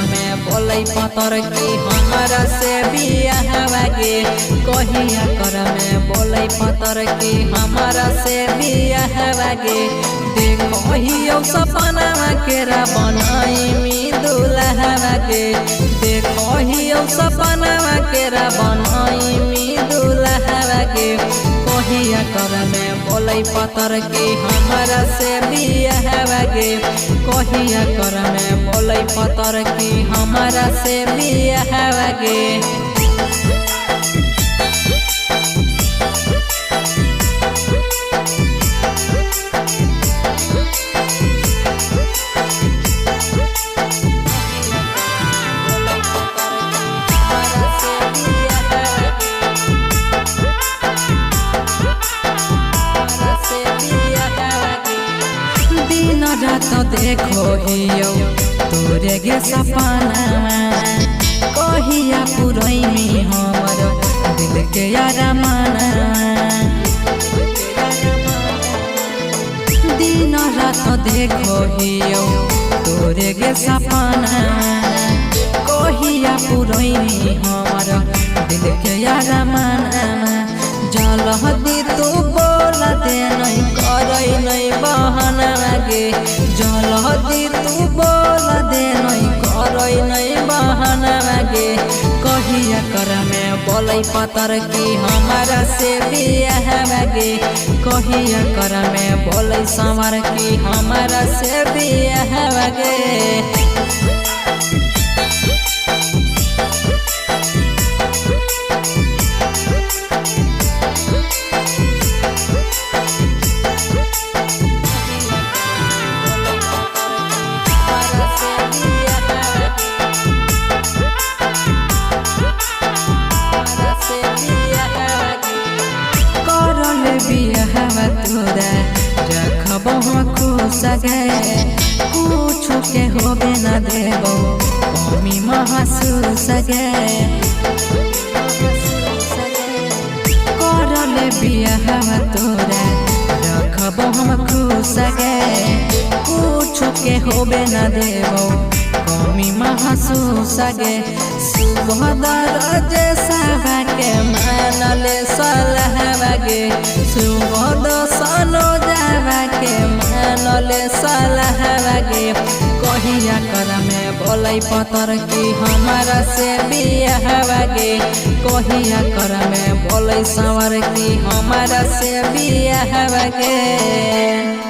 पतर की हमारा से बियाह गे कहिया कर में बोले पतर की हमारा से बियाह गे देखो सपना केरा बनाई मी दुल्हा गे देखो सपना केरा बनाई मी दुल्हा गे कहिया कर में बोले पतर की हमारा से बियाह गे कहिया कर में बोले पतर की हमारा से बियाह गे तो देखो हियो तोरे गे सपना कहिया पुरई में हमर दिल के अरमाना दिन रात देखो हियो तोरे गे सपना कहिया पुरई में हमर दिल के अरमाना जलहदी तू बोला दे नहीं करई नहीं बहाना गे जलहदी तू बोला दे नहीं करई नहीं बहाना गे कहिया कर में बोले पतर की हमारा से बियाह गे कहिया कर में बोले संवर की हमारा से बियाह गे तोरा रखब खुश गे कुछ के होबे न देबो कमी महसूस गे करले बियाह तोरा रखब खुश गे कुछ के होबे न देबो कमी महसूस गे सुबह जैसा के मानले सलाह गे सुबह सनो जावा के मानले सलाह गे कहिया कर में बोले पतर की हमारा से बियाह गे कहिया कर में बोले संवर की हमारा से बियाह गे।